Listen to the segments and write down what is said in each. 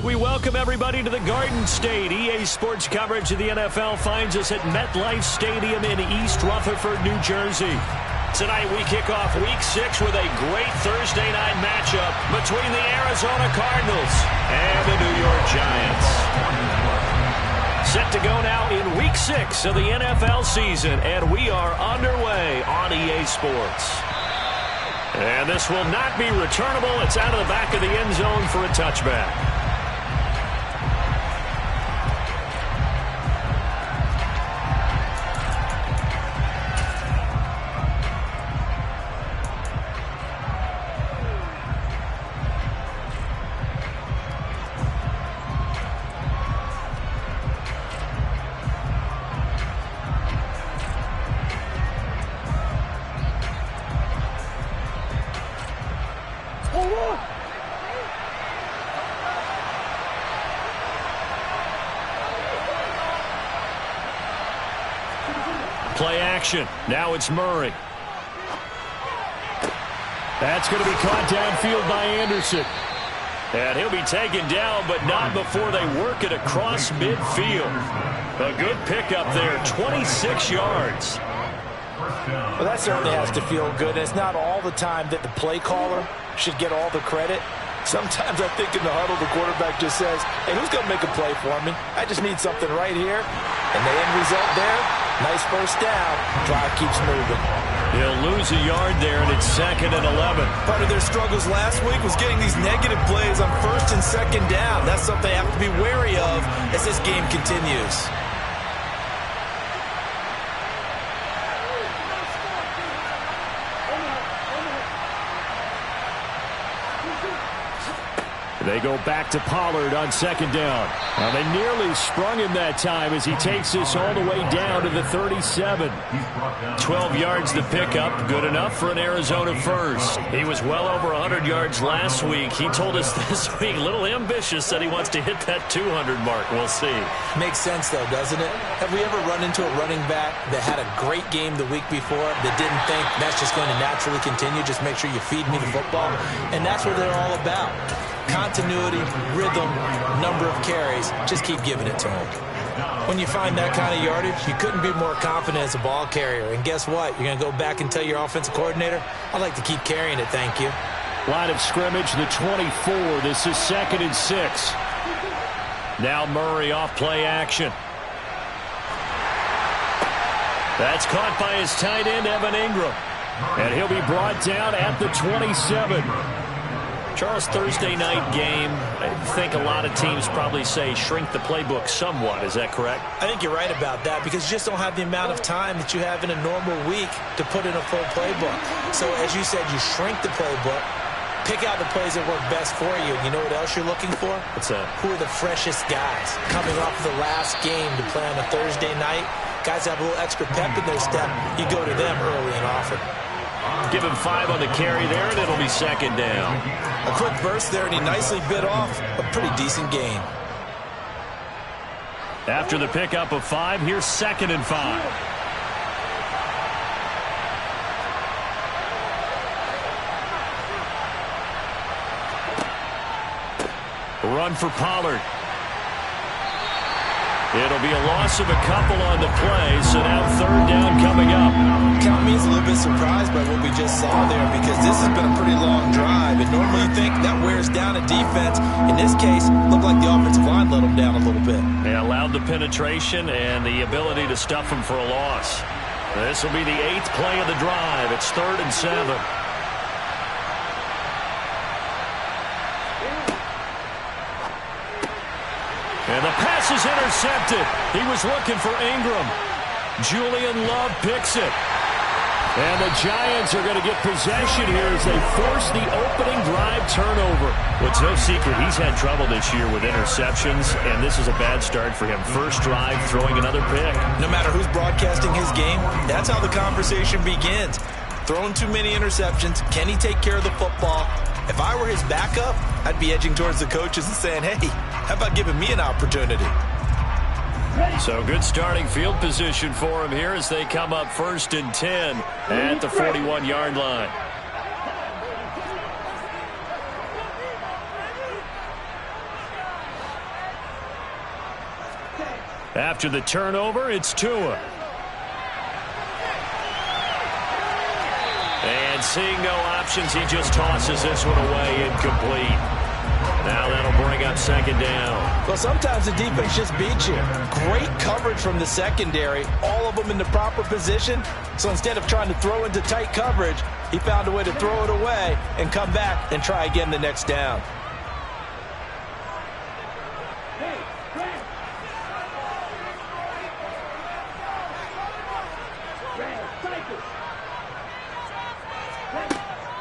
We welcome everybody to the Garden State. EA Sports coverage of the NFL finds us at MetLife Stadium in East Rutherford, New Jersey. Tonight we kick off Week 6 with a great Thursday night matchup between the Arizona Cardinals and the New York Giants. Set to go now in Week 6 of the NFL season, and we are underway on EA Sports. And this will not be returnable. It's out of the back of the end zone for a touchback. Play action. Now it's Murray. That's going to be caught downfield by Anderson. And he'll be taken down, but not before they work it across midfield. A good pickup there, 26 yards. Well, that certainly has to feel good. And it's not all the time that the play caller should get all the credit. Sometimes I think in the huddle, the quarterback just says, hey, who's going to make a play for me? I just need something right here. And the end result there, nice first down. Drive keeps moving. He'll lose a yard there, and it's 2nd and 11. Part of their struggles last week was getting these negative plays on 1st and 2nd down. That's something they have to be wary of as this game continues. They go back to Pollard on 2nd down. Now they nearly sprung him that time as he takes this all the way down to the 37. 12 yards to pick up. Good enough for an Arizona first. He was well over 100 yards last week. He told us this week, a little ambitious, that he wants to hit that 200 mark. We'll see. Makes sense, though, doesn't it? Have we ever run into a running back that had a great game the week before that didn't think that's just going to naturally continue? Just make sure you feed me the football. And that's what they're all about. Continuity, rhythm, number of carries. Just keep giving it to him. When you find that kind of yardage, you couldn't be more confident as a ball carrier. And guess what? You're going to go back and tell your offensive coordinator, I'd like to keep carrying it, thank you. Line of scrimmage, the 24. This is 2nd and 6. Now Murray off play action. That's caught by his tight end, Evan Ingram. And he'll be brought down at the 27. Charles, Thursday night game, I think a lot of teams probably say shrink the playbook somewhat. Is that correct? I think you're right about that because you just don't have the amount of time that you have in a normal week to put in a full playbook. So as you said, you shrink the playbook, pick out the plays that work best for you. And you know what else you're looking for? What's that? Who are the freshest guys coming off the last game to play on a Thursday night? Guys have a little extra pep in their step. You go to them early and often. Give him 5 on the carry there, and it'll be 2nd down. A quick burst there, and he nicely bit off a pretty decent gain. After the pickup of 5, here's 2nd and 5. Run for Pollard. It'll be a loss of a couple on the play, so now 3rd down coming up. Count me as a little bit surprised by what we just saw there because this has been a pretty long drive, and normally you think that wears down a defense. In this case, looked like the offensive line let them down a little bit. They allowed the penetration and the ability to stuff them for a loss. This will be the 8th play of the drive. It's 3rd and 7. And the pass is intercepted. He was looking for Ingram. Julian Love picks it. And the Giants are going to get possession here as they force the opening drive turnover. Well, it's no secret he's had trouble this year with interceptions, and this is a bad start for him. First drive, throwing another pick. No matter who's broadcasting his game, that's how the conversation begins. Throwing too many interceptions. Can he take care of the football? If I were his backup, I'd be edging towards the coaches and saying, hey, how about giving me an opportunity? So good starting field position for him here as they come up 1st and 10 at the 41-yard line. After the turnover, it's Tua. And seeing no options, he just tosses this one away, incomplete. Now that'll bring up second down. Well, sometimes the defense just beats you. Great coverage from the secondary, all of them in the proper position. So instead of trying to throw into tight coverage, he found a way to throw it away and come back and try again the next down.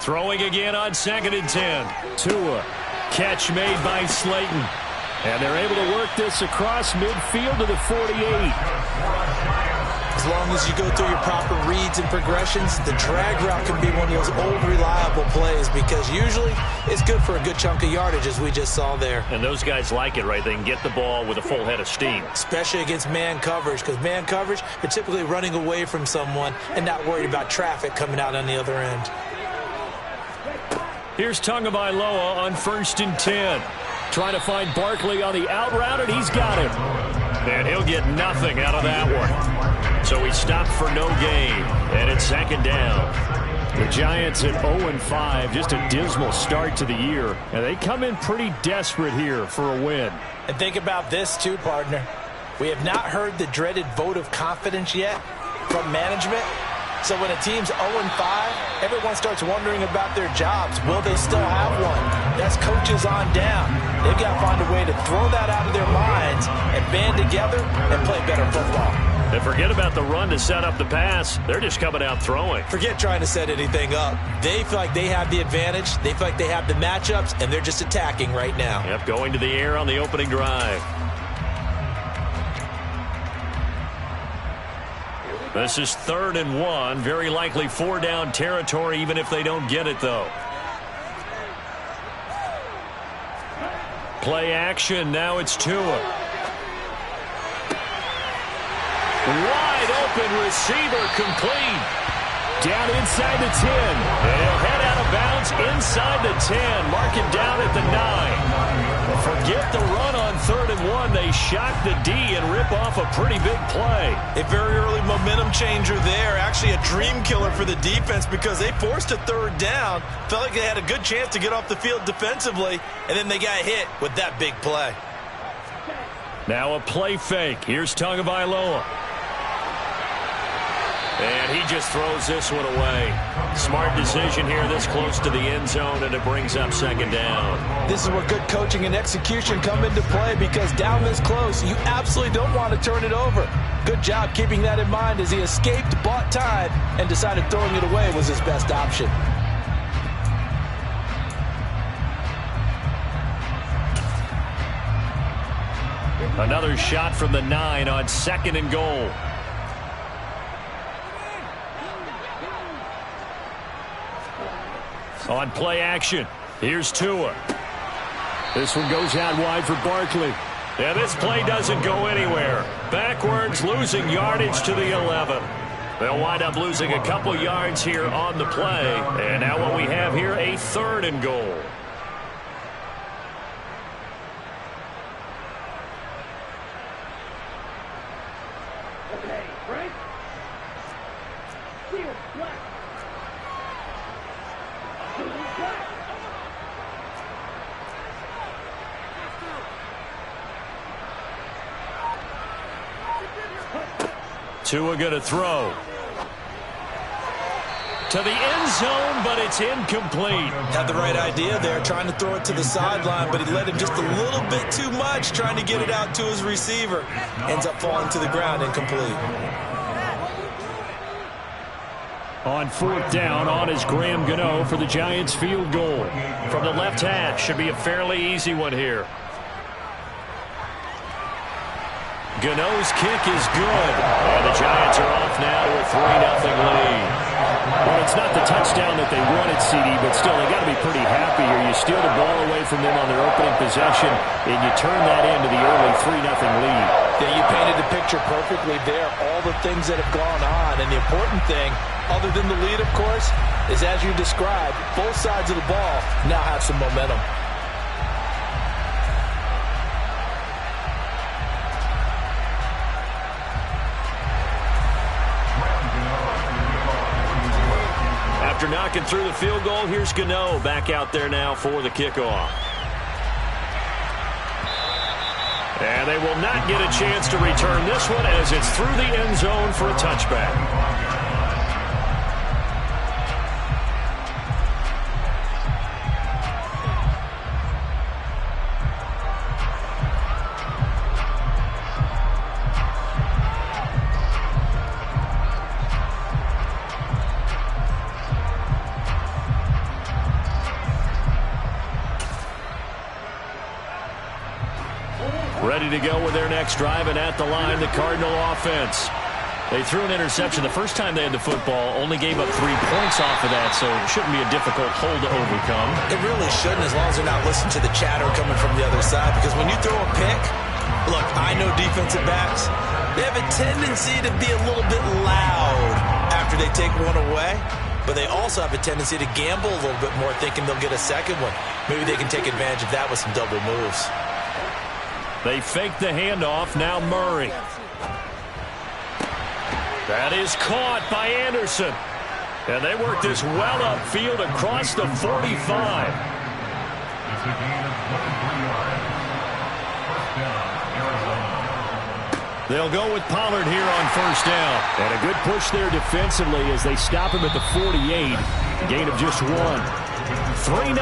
Throwing again on 2nd and 10. Tua. Catch made by Slayton. And they're able to work this across midfield to the 48. As long as you go through your proper reads and progressions, the drag route can be one of those old reliable plays because usually it's good for a good chunk of yardage as we just saw there. And those guys like it, right? They can get the ball with a full head of steam. Especially against man coverage, because man coverage, you're typically running away from someone and not worried about traffic coming out on the other end. Here's Tagovailoa on 1st and 10. Trying to find Barkley on the out route, and he's got him. And he'll get nothing out of that one. So he stopped for no gain, and it's 2nd down. The Giants at 0-5, just a dismal start to the year. And they come in pretty desperate here for a win. And think about this too, partner. We have not heard the dreaded vote of confidence yet from management. So when a team's 0-5, everyone starts wondering about their jobs. Will they still have one? That's coaches on down. They've got to find a way to throw that out of their minds and band together and play better football. And forget about the run to set up the pass. They're just coming out throwing. Forget trying to set anything up. They feel like they have the advantage. They feel like they have the matchups, and they're just attacking right now. Yep, going to the air on the opening drive. This is 3rd and 1. Very likely 4-down territory, even if they don't get it, though. Play action. Now it's Tua. Wide open receiver, complete. Down inside the 10. And he'll head out of bounds inside the 10. Mark it down at the 9. Forget the run on 3rd and 1. They shock the D and rip off a pretty big play. A very early momentum changer there. Actually a dream killer for the defense because they forced a 3rd down. Felt like they had a good chance to get off the field defensively, and then they got hit with that big play. Now a play fake. Here's Tagovailoa. And he just throws this one away. Smart decision here this close to the end zone, and it brings up 2nd down. This is where good coaching and execution come into play because down this close, you absolutely don't want to turn it over. Good job keeping that in mind as he escaped, bought time, and decided throwing it away was his best option. Another shot from the 9 on 2nd and goal. On play action, here's Tua. This one goes out wide for Barkley. Yeah, this play doesn't go anywhere. Backwards, losing yardage to the 11. They'll wind up losing a couple yards here on the play. And now what we have here, a 3rd and goal. Tua going to throw. To the end zone, but it's incomplete. Had the right idea there, trying to throw it to the sideline, but he let him just a little bit too much, trying to get it out to his receiver. Ends up falling to the ground, incomplete. On 4th down, on is Graham Gano for the Giants field goal. From the left hash, should be a fairly easy one here. Gano's kick is good. And the Giants are off now to a 3-0 lead. Well, it's not the touchdown that they wanted, CD, but still, they got to be pretty happy here. You steal the ball away from them on their opening possession, and you turn that into the early 3-0 lead. Yeah, you painted the picture perfectly there. All the things that have gone on, and the important thing, other than the lead, of course, is as you described, both sides of the ball now have some momentum. After knocking through the field goal, here's Gano back out there now for the kickoff. And they will not get a chance to return this one as it's through the end zone for a touchback. Ready to go with their next drive, and at the line, the Cardinal offense. They threw an interception the first time they had the football, only gave up 3 points off of that, so it shouldn't be a difficult hole to overcome. It really shouldn't, as long as they're not listening to the chatter coming from the other side, because when you throw a pick, look, I know defensive backs, they have a tendency to be a little bit loud after they take one away, but they also have a tendency to gamble a little bit more, thinking they'll get a second one. Maybe they can take advantage of that with some double moves. They fake the handoff. Now Murray. That is caught by Anderson. And they work this well upfield across the 45. They'll go with Pollard here on first down. And a good push there defensively as they stop him at the 48. A gain of just 1. 3-0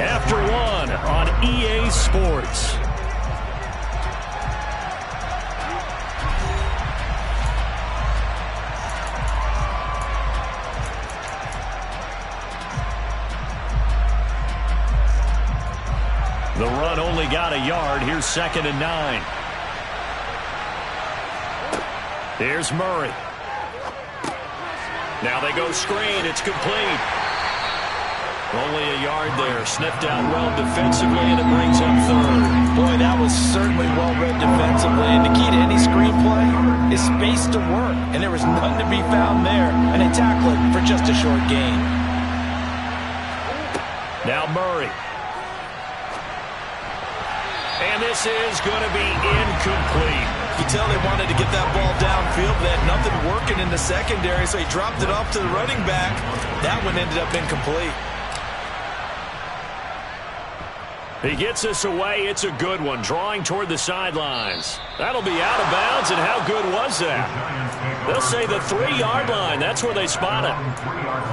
after 1 on EA Sports. The run only got a yard. Here's 2nd and 9. Here's Murray. Now they go screen. It's complete. Only a yard there. Sniffed out well defensively, and it brings up 3rd. Boy, that was certainly well-read defensively. And the key to any screenplay is space to work. And there was none to be found there. And they tackle it for just a short gain. Now Murray. And this is going to be incomplete. You tell they wanted to get that ball downfield, but they had nothing working in the secondary, so he dropped it off to the running back. That one ended up incomplete. He gets this away. It's a good one, drawing toward the sidelines. That'll be out of bounds, and how good was that? They'll say the 3-yard line. That's where they spot it.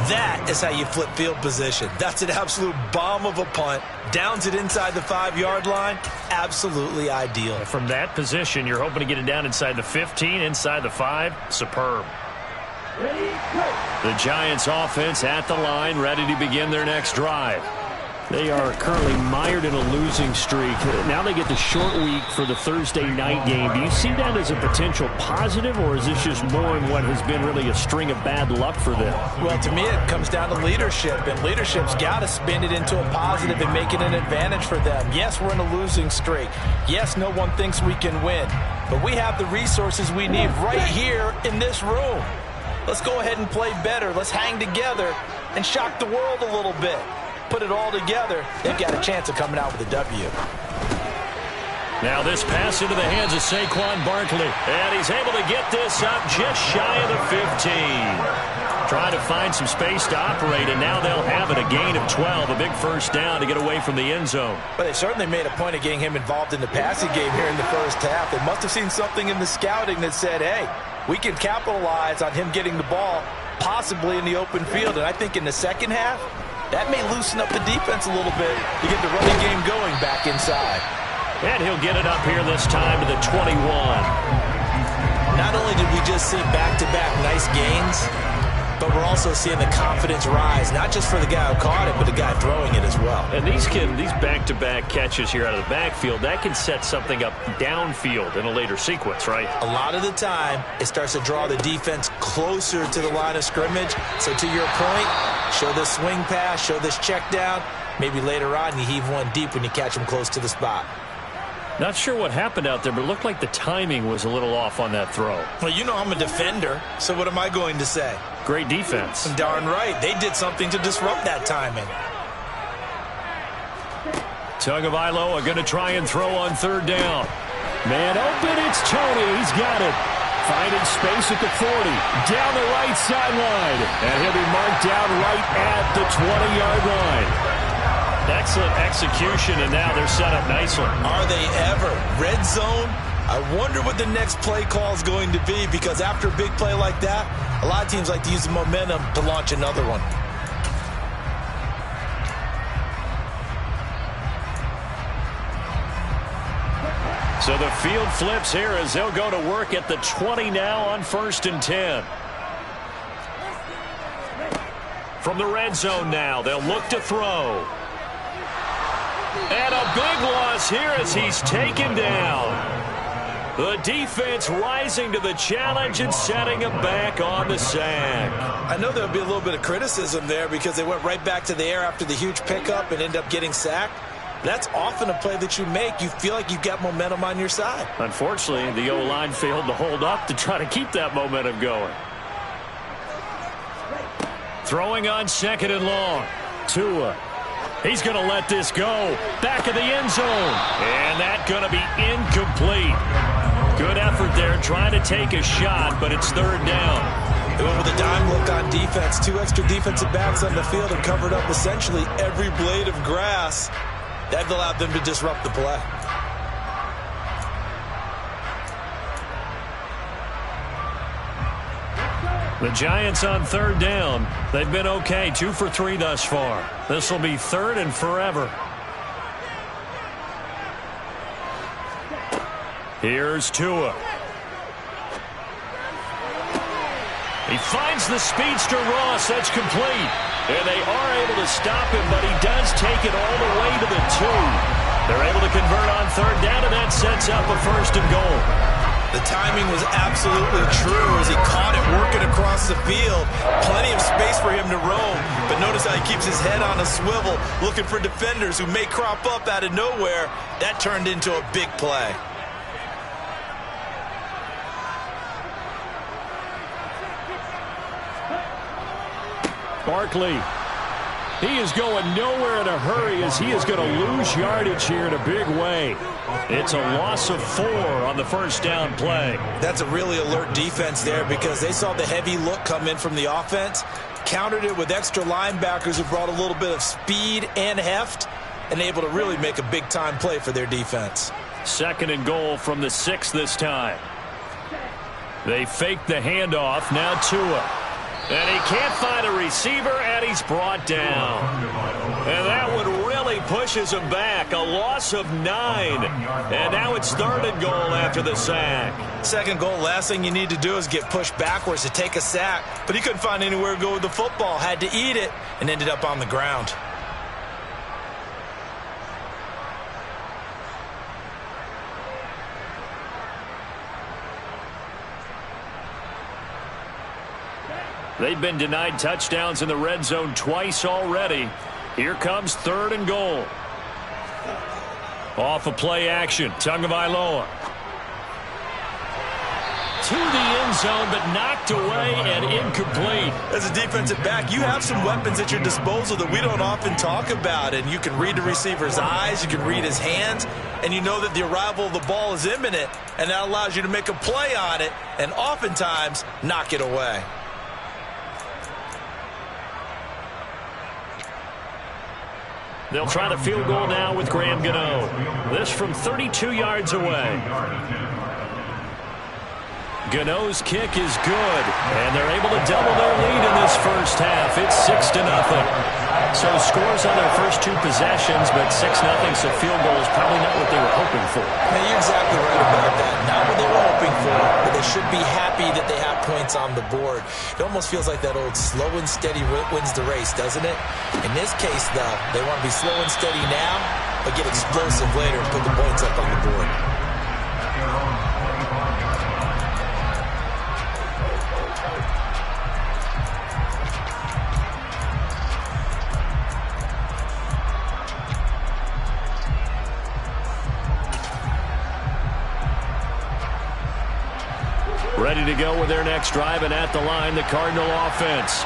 That is how you flip field position. That's an absolute bomb of a punt. Downs it inside the 5-yard line. Absolutely ideal. From that position, you're hoping to get it down inside the 15, inside the 5. Superb. The Giants offense at the line, ready to begin their next drive. They are currently mired in a losing streak. Now they get the short week for the Thursday night game. Do you see that as a potential positive, or is this just more in what has been really a string of bad luck for them? Well, to me, it comes down to leadership, and leadership's got to spin it into a positive and make it an advantage for them. Yes, we're in a losing streak. Yes, no one thinks we can win, but we have the resources we need right here in this room. Let's go ahead and play better. Let's hang together and shock the world a little bit. Put it all together, they've got a chance of coming out with a W. Now this pass into the hands of Saquon Barkley. And he's able to get this up just shy of the 15. Trying to find some space to operate, and now they'll have it. A gain of 12, a big first down to get away from the end zone. But they certainly made a point of getting him involved in the passing game here in the first half. They must have seen something in the scouting that said, hey, we can capitalize on him getting the ball, possibly in the open field. And I think in the second half, that may loosen up the defense a little bit to get the running game going back inside. And he'll get it up here this time to the 21. Not only did we just see back-to-back nice gains, but we're also seeing the confidence rise, not just for the guy who caught it, but the guy throwing it as well. And these back-to-back catches here out of the backfield, that can set something up downfield in a later sequence, right? A lot of the time, it starts to draw the defense closer to the line of scrimmage. So to your point, show this swing pass, show this check down. Maybe later on you heave one deep when you catch them close to the spot. Not sure what happened out there, but it looked like the timing was a little off on that throw. Well, you know I'm a defender, so what am I going to say? Great defense. Darn right. They did something to disrupt that timing. Tagovailoa going to try and throw on third down. Man open, it's Tony. He's got it. Finding space at the 40. Down the right sideline. And he'll be marked down right at the 20-yard line. Excellent execution, and now they're set up nicely. Are they ever? Red zone? I wonder what the next play call is going to be, because after a big play like that, a lot of teams like to use the momentum to launch another one. So the field flips here as they'll go to work at the 20 now on 1st and 10. From the red zone now, they'll look to throw. And a big loss here as he's taken down. The defense rising to the challenge and setting him back on the sack. I know there'll be a little bit of criticism there because they went right back to the air after the huge pickup and ended up getting sacked. That's often a play that you make. You feel like you've got momentum on your side. Unfortunately, the O-line failed to hold up to try to keep that momentum going. Throwing on 2nd and long. Tua. He's going to let this go. Back of the end zone. And that's going to be incomplete. Good effort there trying to take a shot, but it's 3rd down. They went with a dime look on defense. 2 extra defensive backs on the field and covered up essentially every blade of grass. That allowed them to disrupt the play. The Giants on 3rd down. They've been okay. 2 for 3 thus far. This will be 3rd and forever. Here's Tua. He finds the speedster Ross. That's complete. And they are able to stop him, but he does take it all the way to the 2. They're able to convert on 3rd down, and that sets up a 1st and goal. The timing was absolutely true as he caught it working across the field. Plenty of space for him to roam, but notice how he keeps his head on a swivel, looking for defenders who may crop up out of nowhere. That turned into a big play. Barkley. He is going nowhere in a hurry as he is going to lose yardage here in a big way. It's a loss of 4 on the 1st down play. That's a really alert defense there because they saw the heavy look come in from the offense, countered it with extra linebackers who brought a little bit of speed and heft, and able to really make a big-time play for their defense. 2nd and goal from the 6 this time. They fake the handoff. Now Tua. And he can't find a receiver, and he's brought down. And that one really pushes him back. A loss of 9. And now it's 3rd and goal after the sack. 2nd goal, last thing you need to do is get pushed backwards to take a sack. But he couldn't find anywhere to go with the football. Had to eat it and ended up on the ground. They've been denied touchdowns in the red zone twice already. Here comes 3rd and goal. Off of play action. Tagovailoa. To the end zone, but knocked away and incomplete. As a defensive back, you have some weapons at your disposal that we don't often talk about. And you can read the receiver's eyes, you can read his hands, and you know that the arrival of the ball is imminent. And that allows you to make a play on it and oftentimes knock it away. They'll try the field goal now with Graham Gano. This from 32 yards away. Gano's kick is good, and they're able to double their lead in this 1st half. It's 6-0. So scores on their first 2 possessions, but 6-0, so field goal is probably not what they were hoping for. Now, you're exactly right about that. Not what they were hoping for, but they should be happy that they have points on the board. It almost feels like that old slow and steady wins the race, doesn't it? In this case, though, they want to be slow and steady now, but get explosive later and put the points up on the board. Ready to go with their next drive, and at the line, the Cardinal offense.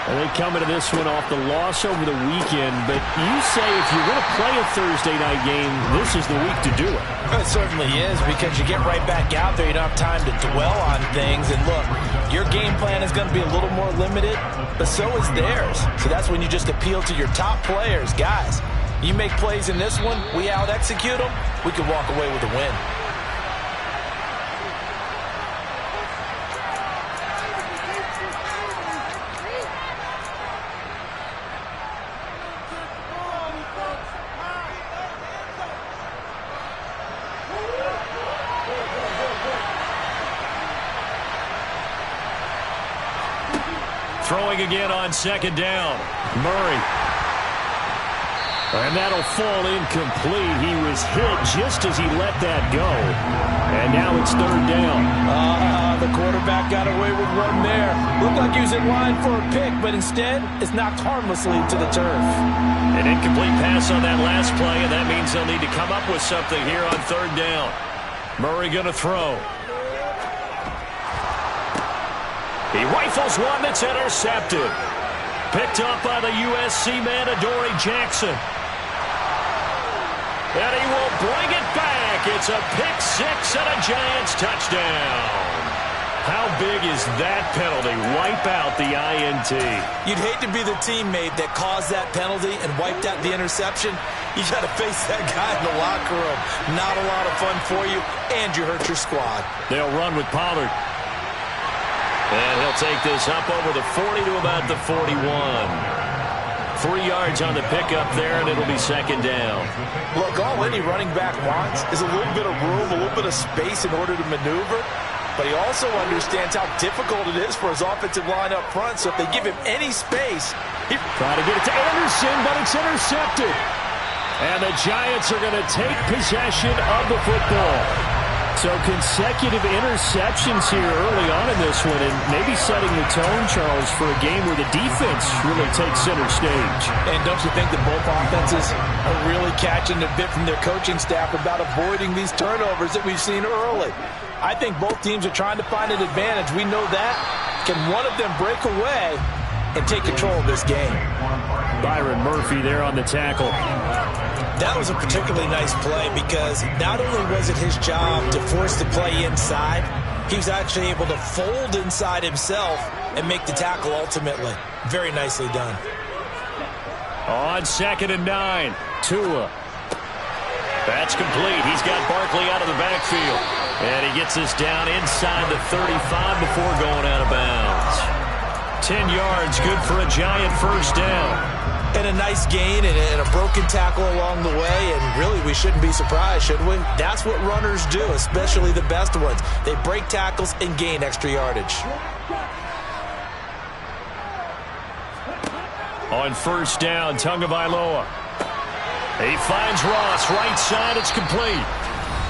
And they come into this one off the loss over the weekend, but you say if you're going to play a Thursday night game, this is the week to do it. It certainly is, because you get right back out there. You don't have time to dwell on things. And look, your game plan is going to be a little more limited, but so is theirs. So that's when you just appeal to your top players. Guys, you make plays in this one, we out-execute them, we can walk away with a win. Throwing again on second down. Murray. And that'll fall incomplete. He was hit just as he let that go. And now it's third down. The quarterback got away with one there. Looked like he was in line for a pick, but instead it's knocked harmlessly to the turf. An incomplete pass on that last play, and that means they'll need to come up with something here on third down. Murray going to throw. He rifles one that's intercepted. Picked up by the USC man, Adoree Jackson. And he will bring it back. It's a pick six and a Giants touchdown. How big is that penalty? Wipe out the INT. You'd hate to be the teammate that caused that penalty and wiped out the interception. You got to face that guy in the locker room. Not a lot of fun for you, and you hurt your squad. They'll run with Pollard. And he'll take this up over the 40 to about the 41. 3 yards on the pickup there, and it'll be second down. Look, all any running back wants is a little bit of room, a little bit of space in order to maneuver. But he also understands how difficult it is for his offensive line up front. So if they give him any space, he try to get it to Anderson, but it's intercepted. And the Giants are going to take possession of the football. So consecutive interceptions here early on in this one, and maybe setting the tone, Charles, for a game where the defense really takes center stage. And don't you think that both offenses are really catching a bit from their coaching staff about avoiding these turnovers that we've seen early? I think both teams are trying to find an advantage. We know that. Can one of them break away and take control of this game? Byron Murphy there on the tackle. That was a particularly nice play because not only was it his job to force the play inside, he was actually able to fold inside himself and make the tackle ultimately. Very nicely done. On 2nd and 9, Tua. That's complete. He's got Barkley out of the backfield. And he gets this down inside the 35 before going out of bounds. 10 yards, good for a Giant first down. And a nice gain and a broken tackle along the way, and really we shouldn't be surprised, should we? That's what runners do, especially the best ones. They break tackles and gain extra yardage. On first down, Tagovailoa. He finds Ross, right side, it's complete.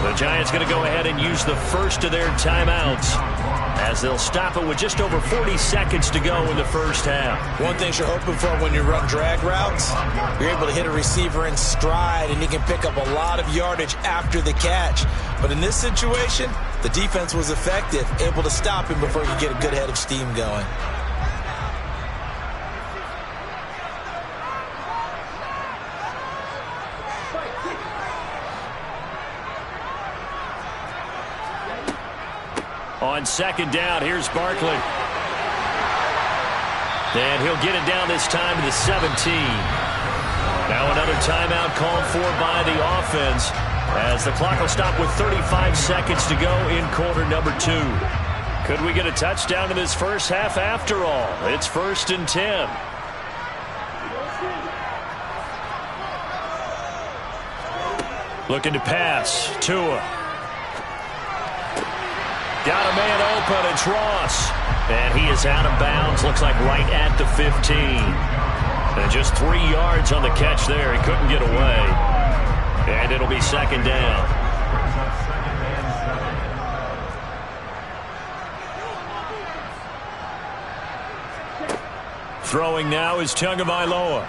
The Giants going to go ahead and use the first of their timeouts as they'll stop it with just over 40 seconds to go in the first half. One thing you're hoping for when you run drag routes, you're able to hit a receiver in stride and you can pick up a lot of yardage after the catch. But in this situation, the defense was effective, able to stop him before you get a good head of steam going. On second down, here's Barkley. And he'll get it down this time to the 17. Now another timeout called for by the offense as the clock will stop with 35 seconds to go in quarter number 2. Could we get a touchdown in this first half after all? It's 1st and 10. Looking to pass. Tua. Got a man open, it's Ross. And he is out of bounds, looks like right at the 15. And just 3 yards on the catch there. He couldn't get away. And it'll be second down. Throwing now is Tagovailoa.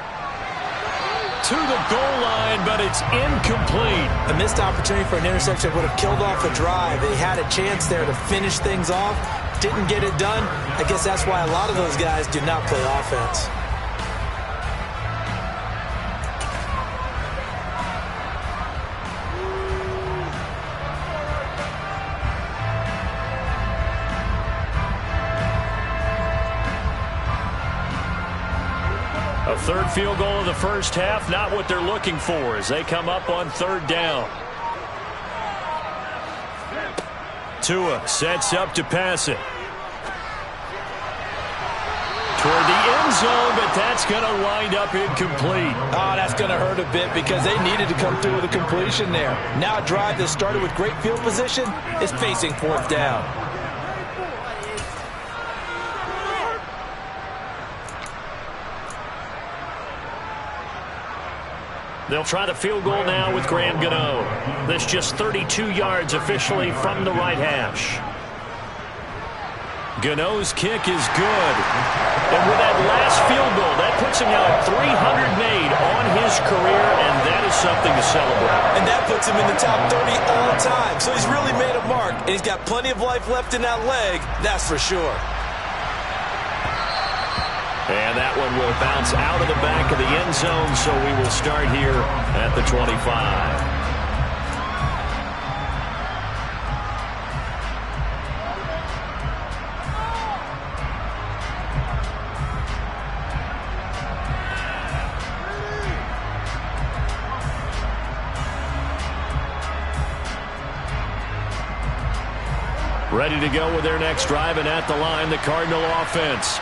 to the goal line, but it's incomplete. A missed opportunity for an interception would have killed off a drive. They had a chance there to finish things off. Didn't get it done. I guess that's why a lot of those guys do not play offense. A third field goal of the first half, not what they're looking for as they come up on third down. Tua sets up to pass it. Toward the end zone, but that's going to wind up incomplete. Oh, that's going to hurt a bit because they needed to come through with a completion there. Now a drive that started with great field position is facing fourth down. They'll try the field goal now with Graham Gano. This just 32 yards officially from the right hash. Gano's kick is good. And with that last field goal, that puts him now at 300 made on his career, and that is something to celebrate. And that puts him in the top 30 all time. So he's really made a mark, and he's got plenty of life left in that leg, that's for sure. And that one will bounce out of the back of the end zone, so we will start here at the 25. Ready to go with their next drive, and at the line, the Cardinal offense.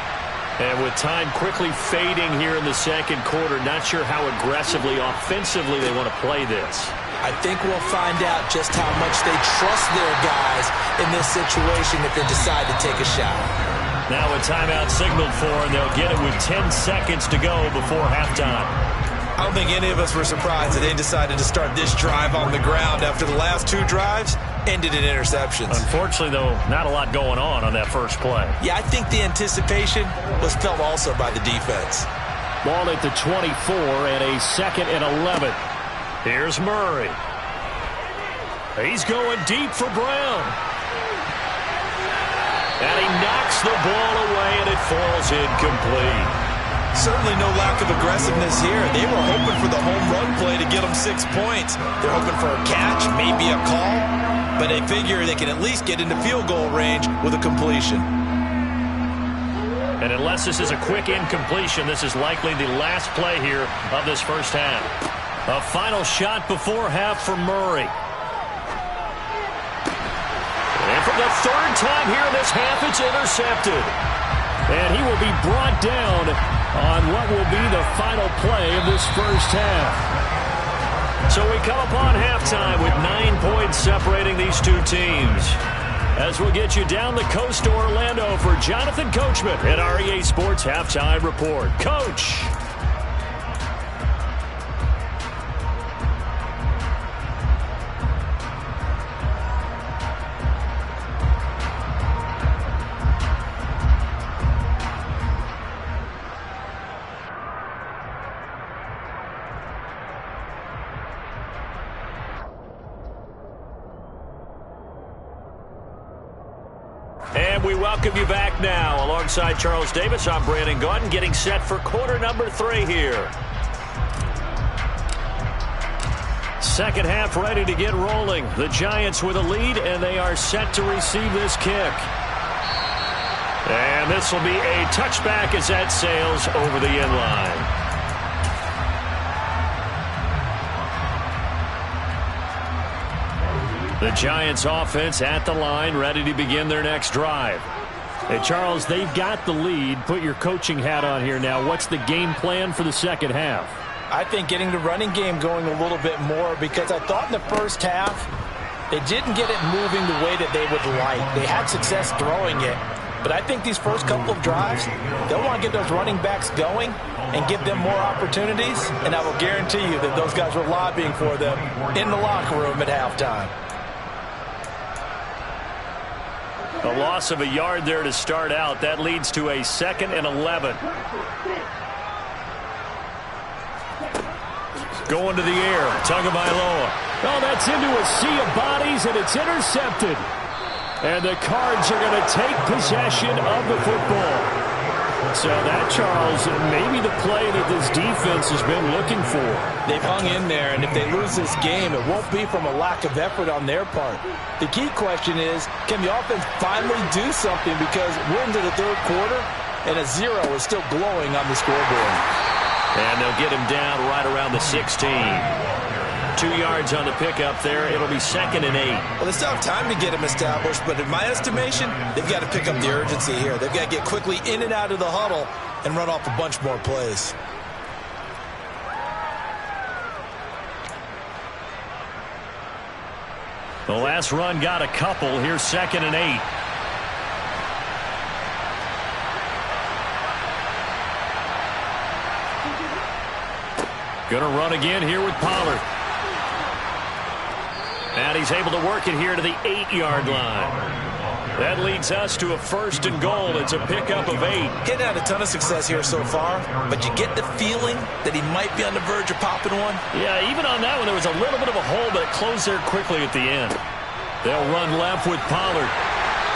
And with time quickly fading here in the second quarter, not sure how aggressively, offensively they want to play this. I think we'll find out just how much they trust their guys in this situation if they decide to take a shot. Now a timeout signaled for, and they'll get it with 10 seconds to go before halftime. I don't think any of us were surprised that they decided to start this drive on the ground after the last two drives ended in interceptions. Unfortunately, though, not a lot going on that first play. Yeah, I think the anticipation was felt also by the defense. Ball at the 24 and a 2nd and 11. Here's Murray. He's going deep for Brown. And he knocks the ball away, and it falls incomplete. Certainly no lack of aggressiveness here. They were hoping for the home run play to get them 6 points. They're hoping for a catch, maybe a call, but they figure they can at least get into field goal range with a completion. And unless this is a quick incompletion, this is likely the last play here of this first half. A final shot before half for Murray. And for the third time here in this half, it's intercepted. And he will be brought down on what will be the final play of this first half. So we come upon halftime with 9 points separating these two teams. As we'll get you down the coast to Orlando for Jonathan Coachman at our EA Sports Halftime Report. Coach. And we welcome you back now. Alongside Charles Davis, I'm Brandon Gaudin, getting set for quarter number 3 here. Second half ready to get rolling. The Giants with a lead, and they are set to receive this kick. And this will be a touchback as that sails over the end line. The Giants offense at the line, ready to begin their next drive. Hey, Charles, they've got the lead. Put your coaching hat on here now. What's the game plan for the second half? I think getting the running game going a little bit more, because I thought in the first half they didn't get it moving the way that they would like. They had success throwing it, but I think these first couple of drives, they'll want to get those running backs going and give them more opportunities, and I will guarantee you that those guys were lobbying for them in the locker room at halftime. A loss of a yard there to start out. That leads to a 2nd and 11. Going to the air. Tagovailoa. Oh, that's into a sea of bodies, and it's intercepted. And the Cards are going to take possession of the football. So that, Charles, maybe the play that this defense has been looking for. They've hung in there, and if they lose this game, it won't be from a lack of effort on their part. The key question is, can the offense finally do something, because we're into the third quarter, and a 0 is still glowing on the scoreboard. And they'll get him down right around the 16. 2 yards on the pickup there. It'll be 2nd and 8. Well, they still have time to get him established, but in my estimation, they've got to pick up the urgency here. They've got to get quickly in and out of the huddle and run off a bunch more plays. The last run got a couple. Here's 2nd and 8. Gonna run again here with Pollard. And he's able to work it here to the 8-yard line. That leads us to a 1st and goal. It's a pickup of 8. Getting had a ton of success here so far, but you get the feeling that he might be on the verge of popping one. Yeah, even on that one, there was a little bit of a hole, but it closed there quickly at the end. They'll run left with Pollard.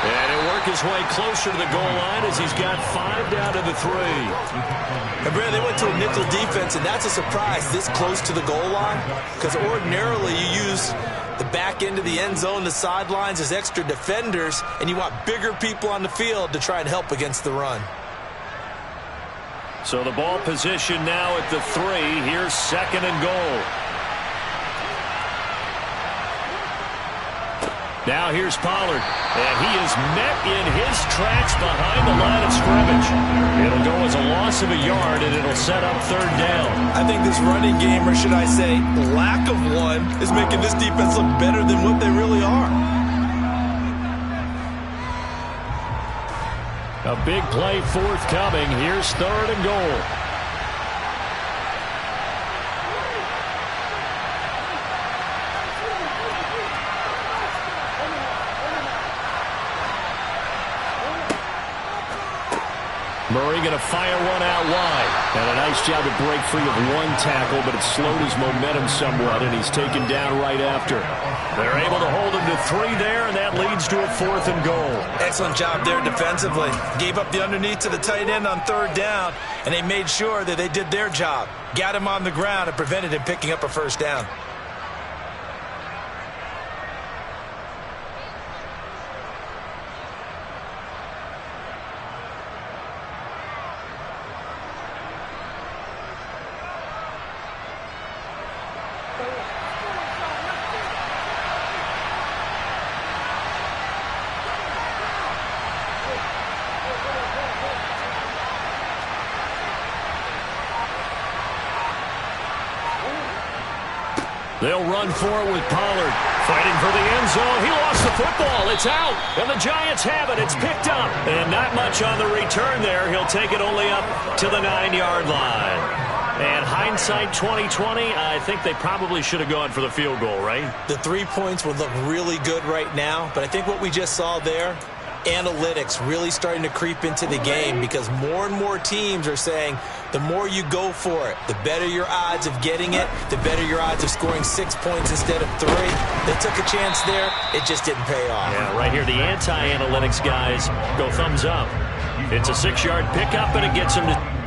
And he'll work his way closer to the goal line as he's got 5 down to the 3. And Brad, they went to a nickel defense, and that's a surprise this close to the goal line, because ordinarily you use the back end of the end zone, the sidelines as extra defenders, and you want bigger people on the field to try and help against the run. So the ball position now at the 3. Here's 2nd and goal. Now here's Pollard, and he is met in his tracks behind the line of scrimmage. It'll go as a loss of a yard, and it'll set up 3rd down. I think this running game, or should I say lack of one, is making this defense look better than what they really are. A big play forthcoming. Here's 3rd and goal. Murray going to fire one out wide. And a nice job to break free of one tackle, but it slowed his momentum somewhat, and he's taken down right after. They're able to hold him to 3 there, and that leads to a 4th and goal. Excellent job there defensively. Gave up the underneath to the tight end on 3rd down, and they made sure that they did their job. Got him on the ground and prevented him picking up a 1st down. They'll run for it with Pollard. Fighting for the end zone. He lost the football. It's out. And the Giants have it. It's picked up. And not much on the return there. He'll take it only up to the 9-yard line. And hindsight 2020, I think they probably should have gone for the field goal, right? The 3 points would look really good right now, but I think what we just saw there, analytics really starting to creep into the game, because more and more teams are saying the more you go for it, the better your odds of getting it, the better your odds of scoring 6 points instead of 3. They took a chance there. It just didn't pay off. Yeah, right here, the anti-analytics guys go thumbs up. It's a 6-yard pickup, and it gets them to...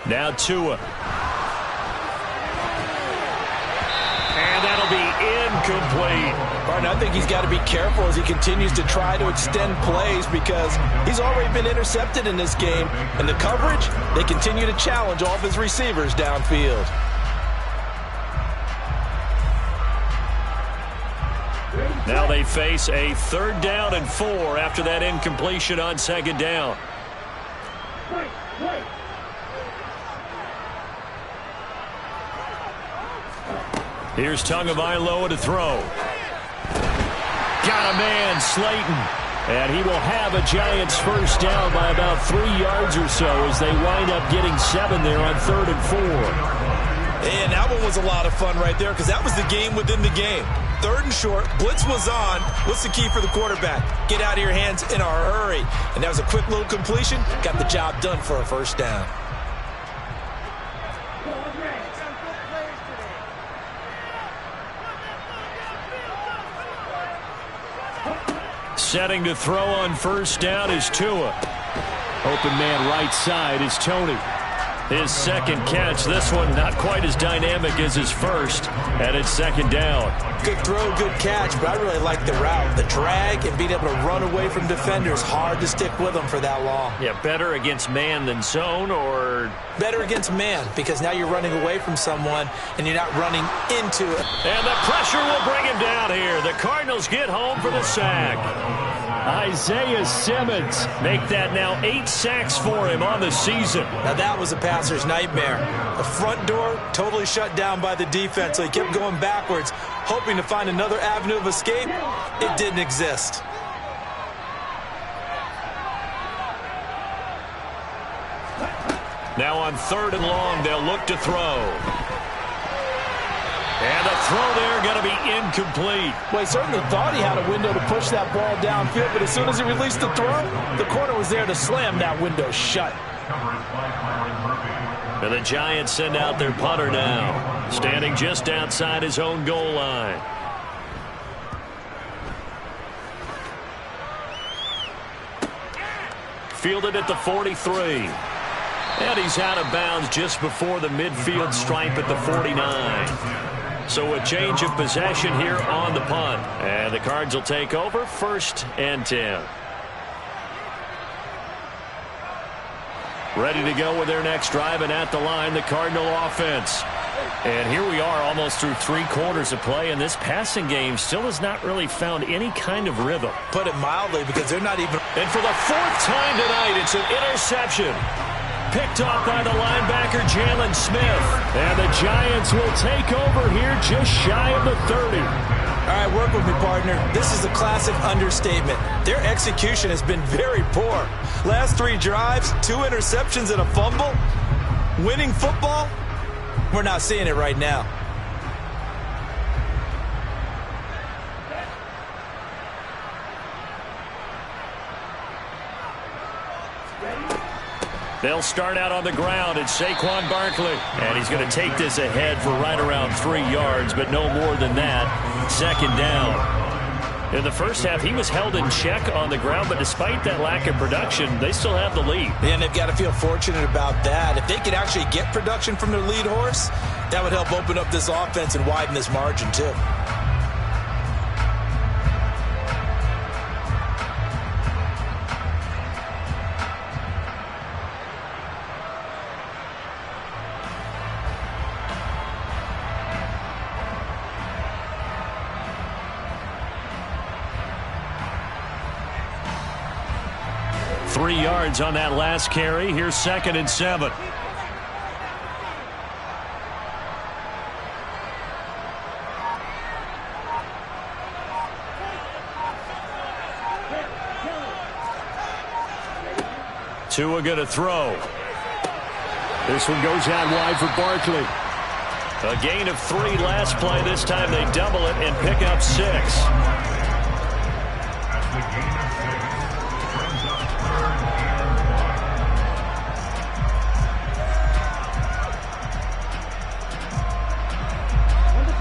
Now Tua. And that'll be incomplete. Martin, I think he's got to be careful as he continues to try to extend plays because he's already been intercepted in this game. And the coverage, they continue to challenge all of his receivers downfield. Now they face a 3rd down and 4 after that incompletion on 2nd down. Here's Tagovailoa to throw. Got a man, Slayton. And he will have a Giants 1st down by about 3 yards or so as they wind up getting 7 there on 3rd and 4. And that one was a lot of fun right there because that was the game within the game. 3rd and short, blitz was on. What's the key for the quarterback? Get out of your hands in a hurry. And that was a quick little completion. Got the job done for a 1st down. Setting to throw on 1st down is Tua. Open man right side is Tony. His 2nd catch. This one not quite as dynamic as his 1st. And it's 2nd down. Good throw, good catch, but I really like the route. The drag and being able to run away from defenders. Hard to stick with them for that long. Yeah, better against man than zone, or? Better against man because now you're running away from someone and you're not running into it. And the pressure will bring him down here. The Cardinals get home for the sack. Isaiah Simmons make that now 8 sacks for him on the season. Now that was a passer's nightmare. The front door totally shut down by the defense, so he kept going backwards, hoping to find another avenue of escape. It didn't exist. Now on 3rd and long, they'll look to throw. And the throw there going to be incomplete. Well, he certainly thought he had a window to push that ball downfield, but as soon as he released the throw, the corner was there to slam that window shut. And the Giants send out their punter now, standing just outside his own goal line. Fielded at the 43. And he's out of bounds just before the midfield stripe at the 49. So a change of possession here on the punt. And the Cards will take over 1st and 10. Ready to go with their next drive, and at the line, the Cardinal offense. And here we are almost through 3 quarters of play, and this passing game still has not really found any kind of rhythm. Put it mildly, because they're not even... And for the 4th time tonight, it's an interception. Picked off by the linebacker, Jalen Smith. And the Giants will take over here just shy of the 30. All right, work with me, partner. This is a classic understatement. Their execution has been very poor. Last 3 drives, 2 interceptions and a fumble. Winning football? We're not seeing it right now. They'll start out on the ground. It's Saquon Barkley. And he's going to take this ahead for right around 3 yards, but no more than that. 2nd down. In the first half, he was held in check on the ground, but despite that lack of production, they still have the lead. And they've got to feel fortunate about that. If they could actually get production from their lead horse, that would help open up this offense and widen this margin, too. Three yards on that last carry. Here's 2nd and 7. Tua going to throw. This one goes out wide for Barkley. A gain of 3 last play. This time they double it and pick up 6.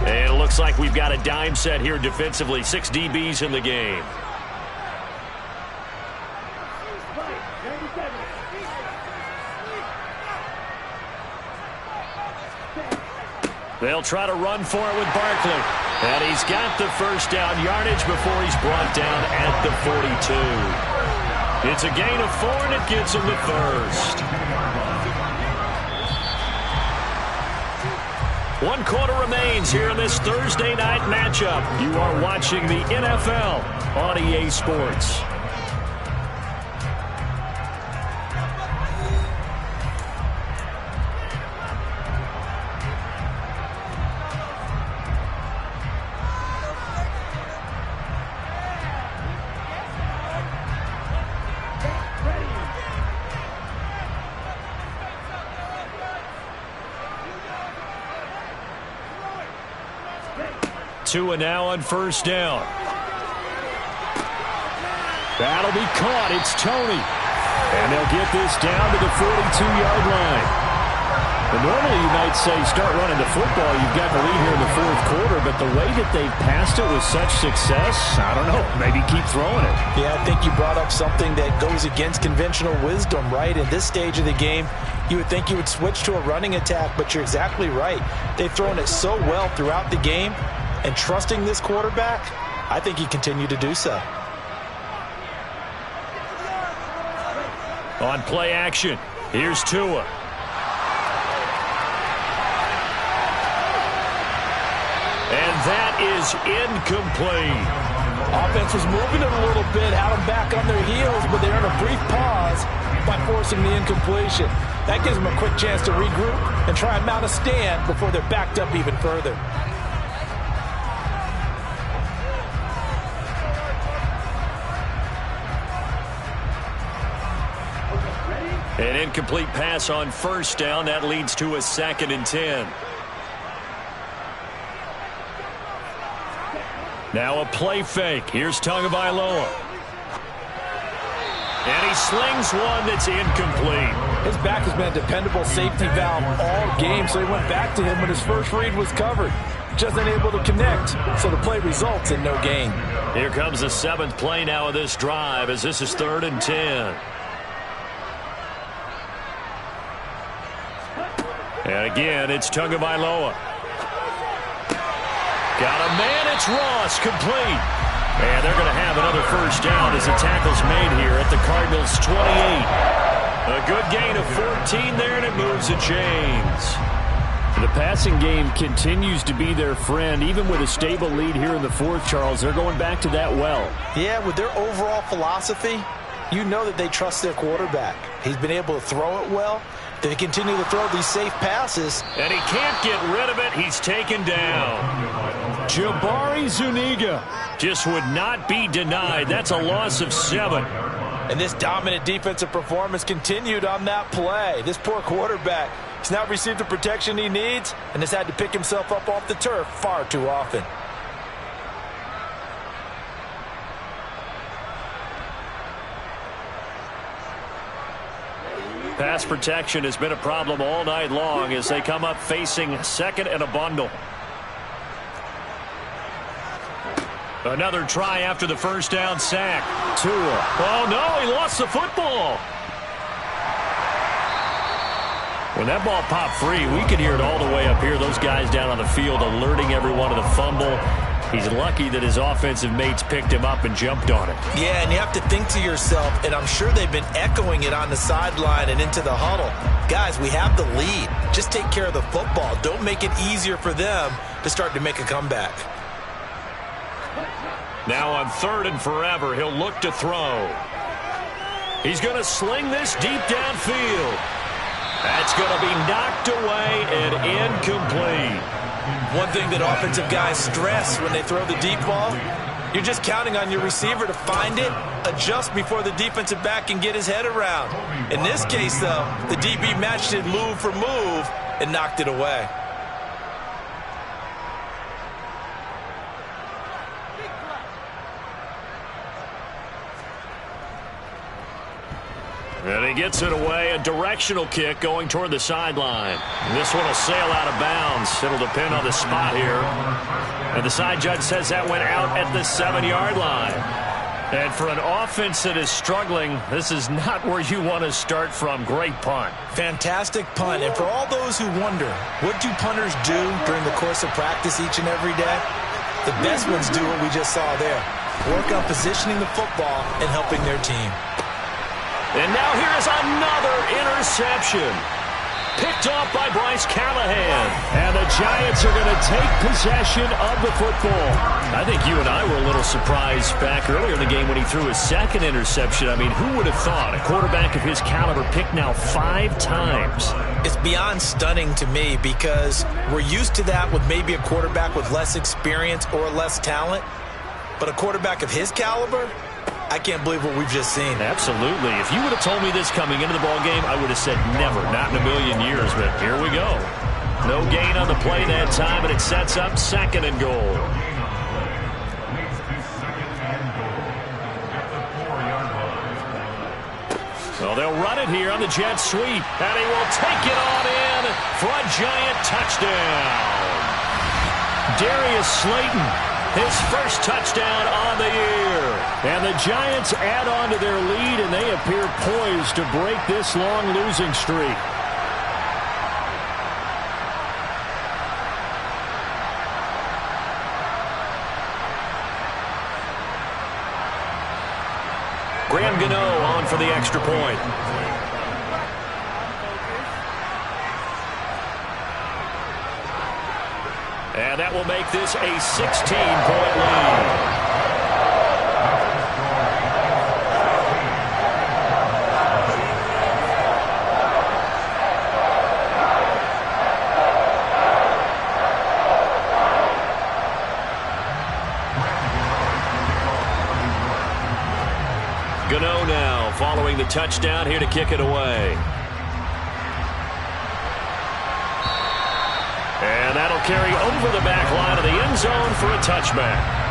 And it looks like we've got a dime set here defensively. 6 DBs in the game. They'll try to run for it with Barkley. And he's got the first down yardage before he's brought down at the 42. It's a gain of 4, and it gives him the first. 1 quarter remains here in this Thursday night matchup. You are watching the NFL on EA Sports. Tua now on first down. That'll be caught. It's Tony. And they'll get this down to the 42-yard line. And normally you might say start running the football. You've got the lead here in the fourth quarter. But the way that they've passed it with such success, I don't know. Maybe keep throwing it. Yeah, I think you brought up something that goes against conventional wisdom, right? In this stage of the game, you would think you would switch to a running attack. But you're exactly right. They've thrown it so well throughout the game. And trusting this quarterback, I think he continued to do so. On play action, here's Tua. And that is incomplete. Offense was moving it a little bit, had them back on their heels, but they earned a brief pause by forcing the incompletion. That gives them a quick chance to regroup and try and mount a stand before they're backed up even further. An incomplete pass on first down. That leads to a 2nd and 10. Now a play fake. Here's Tagovailoa. And he slings one that's incomplete. His back has been a dependable safety valve all game, so he went back to him when his first read was covered. Just unable to connect, so the play results in no gain. Here comes the 7th play now of this drive as this is 3rd and 10. And again, it's Tagovailoa. Got a man, it's Ross, complete. And they're going to have another first down as the tackle's made here at the Cardinals' 28. A good gain of 14 there, and it moves the chains. The passing game continues to be their friend. Even with a stable lead here in the fourth, Charles, they're going back to that well. Yeah, with their overall philosophy, you know that they trust their quarterback. He's been able to throw it well. They continue to throw these safe passes. And he can't get rid of it. He's taken down. Jabari Zuniga just would not be denied. That's a loss of 7. And this dominant defensive performance continued on that play. This poor quarterback has not received the protection he needs and has had to pick himself up off the turf far too often. Pass protection has been a problem all night long as they come up facing 2nd and a bundle. Another try after the first down sack. Tua. Oh, no, he lost the football. When that ball popped free, we could hear it all the way up here. Those guys down on the field alerting everyone of the fumble. He's lucky that his offensive mates picked him up and jumped on it. Yeah, and you have to think to yourself, and I'm sure they've been echoing it on the sideline and into the huddle. Guys, we have the lead. Just take care of the football. Don't make it easier for them to start to make a comeback. Now on 3rd and forever, he'll look to throw. He's going to sling this deep downfield. That's going to be knocked away and incomplete. One thing that offensive guys stress when they throw the deep ball, you're just counting on your receiver to find it, adjust before the defensive back can get his head around. In this case, though, the DB matched it move for move and knocked it away. And he gets it away, a directional kick going toward the sideline. This one will sail out of bounds. It'll depend on the spot here. And the side judge says that went out at the 7-yard line. And for an offense that is struggling, this is not where you want to start from. Great punt. Fantastic punt. And for all those who wonder, what do punters do during the course of practice each and every day? The best ones do what we just saw there. Work on positioning the football and helping their team. And now here is another interception. Picked off by Bryce Callahan. And the Giants are going to take possession of the football. I think you and I were a little surprised back earlier in the game when he threw his second interception. I mean, who would have thought a quarterback of his caliber picked now 5 times? It's beyond stunning to me because we're used to that with maybe a quarterback with less experience or less talent. But a quarterback of his caliber, I can't believe what we've just seen. Absolutely. If you would have told me this coming into the ballgame, I would have said never, not in a million years. But here we go. No gain on the play that time, and it sets up 2nd and goal. Well, they'll run it here on the jet sweep, and he will take it on in for a Giant touchdown. Darius Slayton, his first touchdown on the year. And the Giants add on to their lead, and they appear poised to break this long losing streak. Graham Gano on for the extra point. And that will make this a 16-point lead. Gano now following the touchdown here to kick it away. And that'll carry over the back line of the end zone for a touchback.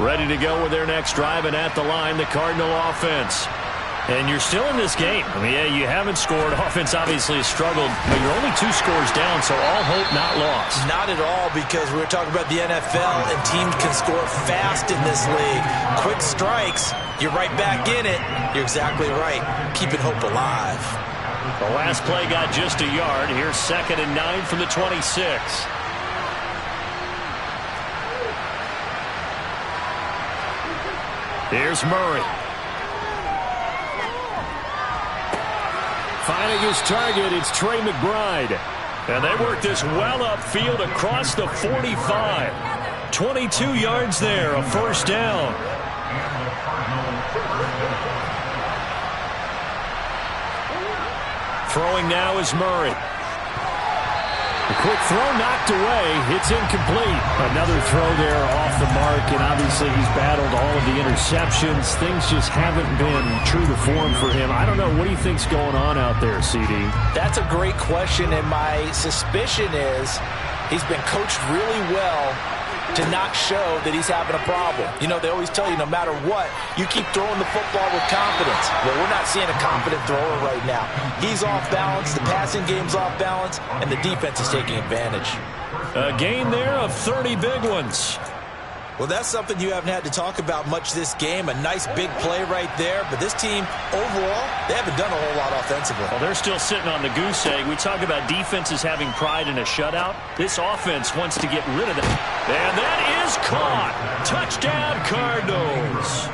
Ready to go with their next drive, and at the line, the Cardinal offense. And you're still in this game. I mean, yeah, you haven't scored. Offense obviously has struggled, but you're only 2 scores down, so all hope not lost. Not at all, because we were talking about the NFL, and teams can score fast in this league. Quick strikes, you're right back in it. You're exactly right. Keeping hope alive. The last play got just a yard. Here's 2nd and 9 from the 26. Here's Murray. Finding his target, it's Trey McBride. And they work this well upfield across the 45. 22 yards there, a first down. Throwing now is Murray. A quick throw knocked away. It's incomplete. Another throw there off the mark, and obviously he's battled all of the interceptions. Things just haven't been true to form for him. I don't know. What do you think's going on out there, CD? That's a great question, and my suspicion is he's been coached really well to not show that he's having a problem. You know, they always tell you no matter what, you keep throwing the football with confidence. Well, we're not seeing a confident thrower right now. He's off balance, the passing game's off balance, and the defense is taking advantage. A gain there of 30 big ones. Well, that's something you haven't had to talk about much this game. A nice big play right there. But this team, overall, they haven't done a whole lot offensively. Well, they're still sitting on the goose egg. We talk about defenses having pride in a shutout. This offense wants to get rid of it. And that is caught. Touchdown, Cardinals.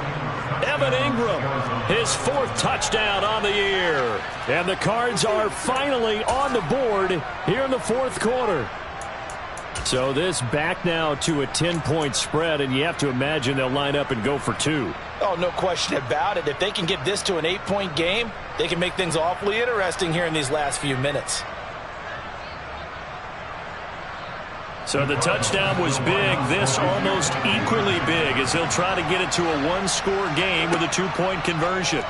Evan Ingram, his 4th touchdown on the year. And the Cards are finally on the board here in the 4th quarter. So this back now to a 10-point spread, and you have to imagine they'll line up and go for 2. Oh, no question about it. If they can get this to an 8-point game, they can make things awfully interesting here in these last few minutes. So the touchdown was big. This almost equally big as he'll try to get it to a one-score game with a two-point conversion.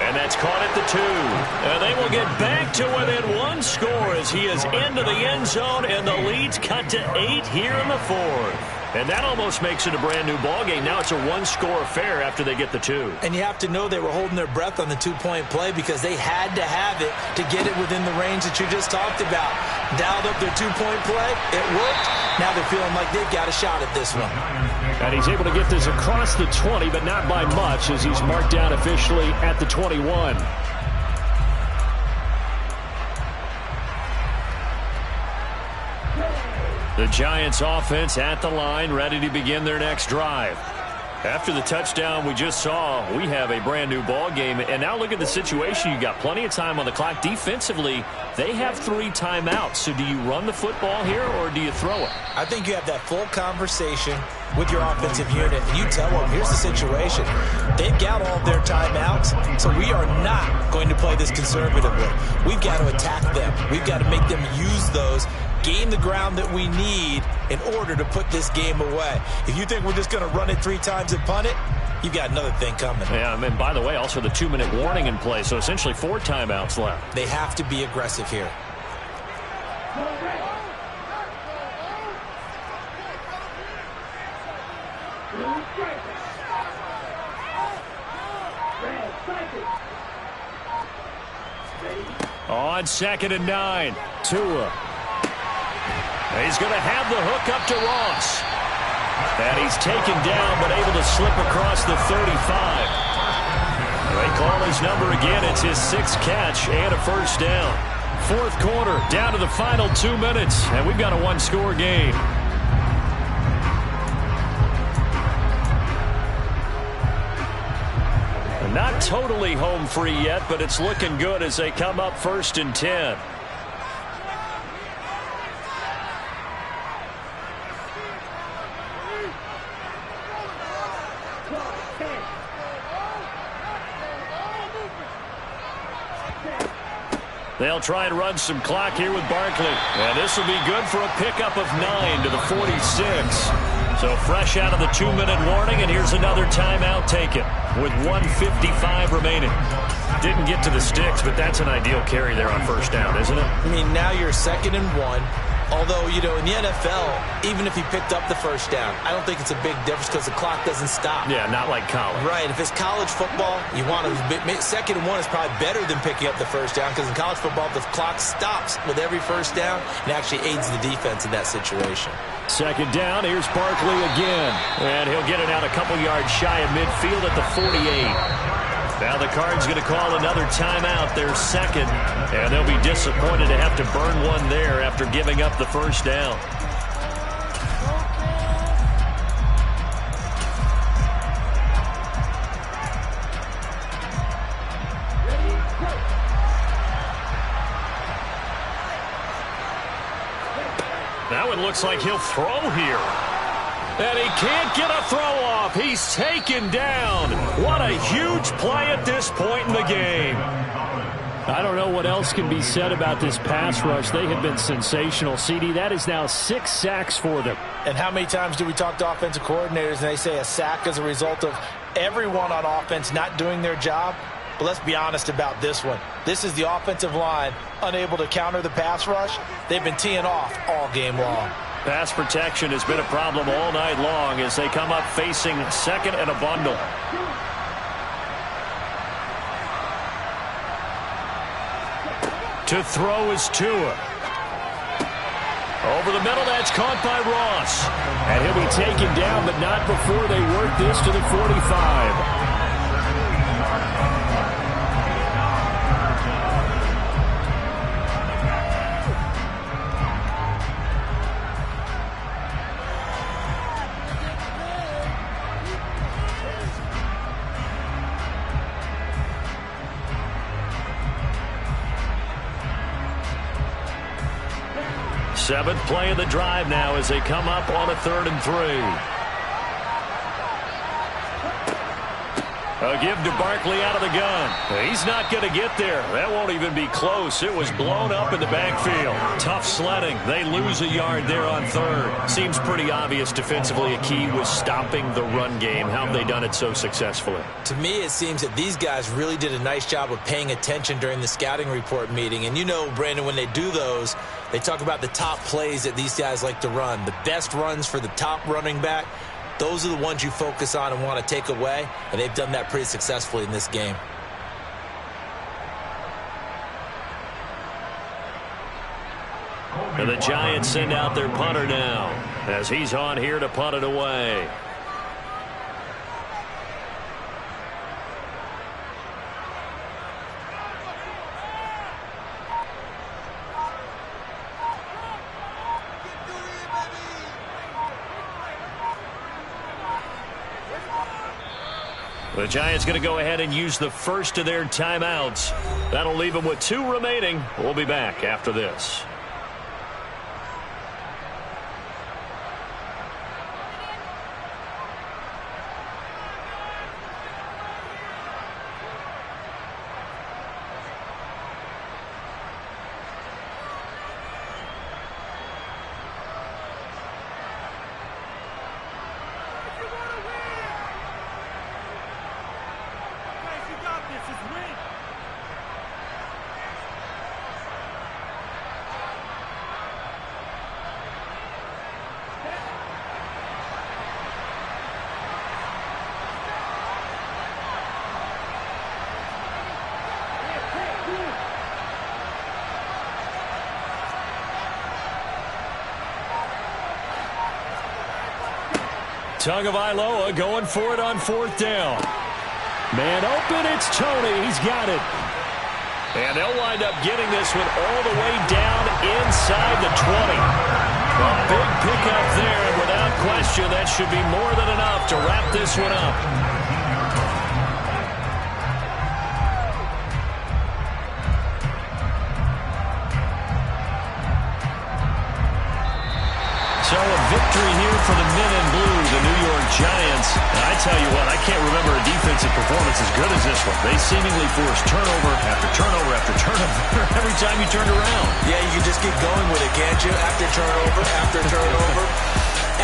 And that's caught at the 2. And they will get back to within one score as he is into the end zone, and the lead's cut to 8 here in the 4th. And that almost makes it a brand-new ball game. Now it's a one-score affair after they get the 2. And you have to know they were holding their breath on the two-point play because they had to have it to get it within the range that you just talked about. Dialed up their two-point play. It worked. Now they're feeling like they've got a shot at this one. And he's able to get this across the 20, but not by much as he's marked down officially at the 21. The Giants offense at the line, ready to begin their next drive. After the touchdown we just saw, we have a brand new ball game. And now look at the situation. You got plenty of time on the clock. Defensively, they have 3 timeouts. So do you run the football here or do you throw it? I think you have that full conversation with your offensive unit, and you tell them, here's the situation. They've got all of their timeouts, so we are not going to play this conservatively. We've got to attack them. We've got to make them use those, gain the ground that we need in order to put this game away. If you think we're just going to run it 3 times and punt it, you've got another thing coming. Yeah, and by the way, also the 2-minute warning in play, so essentially 4 timeouts left. They have to be aggressive here. On 2nd and 9, Tua. He's going to have the hook up to Ross. And he's taken down, but able to slip across the 35. They call his number again. It's his 6th catch and a first down. 4th quarter, down to the final 2 minutes, and we've got a one-score game. Not totally home free yet, but it's looking good as they come up 1st and 10. They'll try and run some clock here with Barkley. And this will be good for a pickup of 9 to the 46. So fresh out of the 2-minute warning, and here's another timeout taken with 1:55 remaining. Didn't get to the sticks, but that's an ideal carry there on first down, isn't it? I mean, now you're 2nd and 1. Although, you know, in the NFL, even if he picked up the first down, I don't think it's a big difference because the clock doesn't stop. Yeah, not like college. Right. If it's college football, you want to 2nd and 1 is probably better than picking up the first down because in college football, the clock stops with every first down and actually aids the defense in that situation. 2nd down. Here's Barkley again. And he'll get it out a couple yards shy of midfield at the 48. Now the Cards going to call another timeout, their 2nd, and they'll be disappointed to have to burn one there after giving up the first down. Now it looks like he'll throw here. And he can't get a throw off. He's taken down. What a huge play at this point in the game. I don't know what else can be said about this pass rush. They have been sensational. CD, that is now 6 sacks for them. And how many times do we talk to offensive coordinators and they say a sack as a result of everyone on offense not doing their job? But let's be honest about this one. This is the offensive line unable to counter the pass rush. They've been teeing off all game long. Pass protection has been a problem all night long as they come up facing 2nd and a bundle. To throw is Tua. Over the middle, that's caught by Ross. And he'll be taken down, but not before they work this to the 45. Seventh play of the drive now as they come up on a 3rd and 3. A give to Barkley out of the gun. He's not going to get there. That won't even be close. It was blown up in the backfield. Tough sledding. They lose a yard there on third. Seems pretty obvious defensively a key was stopping the run game. How have they done it so successfully? To me, it seems that these guys really did a nice job of paying attention during the scouting report meeting. And you know, Brandon, when they do those, they talk about the top plays that these guys like to run. The best runs for the top running back. Those are the ones you focus on and want to take away, and they've done that pretty successfully in this game. And the Giants send out their punter now as he's on here to punt it away. The Giants going to go ahead and use the first of their timeouts. That'll leave them with 2 remaining. We'll be back after this. Tagovailoa going for it on 4th down. Man open, it's Tony. He's got it. And they'll wind up getting this one all the way down inside the 20. A big pickup there, and without question, that should be more than enough to wrap this one up. So a victory here for the men in blue, the New York Giants. And I tell you what, I can't remember a defensive performance as good as this one. They seemingly forced turnover after turnover after turnover every time you turned around. Yeah, you can just keep going with it, can't you? After turnover.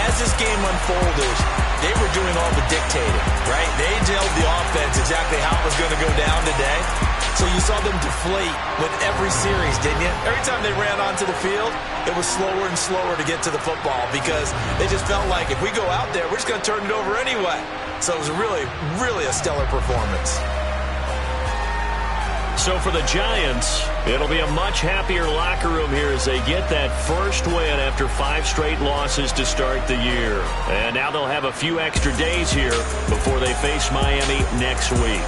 As this game unfolded, they were doing all the dictating, right? They told the offense exactly how it was going to go down today. So you saw them deflate with every series, didn't you? Every time they ran onto the field, it was slower and slower to get to the football because they just felt like if we go out there, we're just going to turn it over anyway. So it was really, really a stellar performance. So for the Giants, it'll be a much happier locker room here as they get that first win after 5 straight losses to start the year. And now they'll have a few extra days here before they face Miami next week.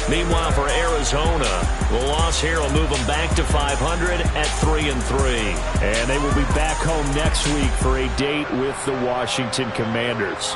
Meanwhile, for Arizona, the loss here will move them back to 500 at 3-3. And they will be back home next week for a date with the Washington Commanders.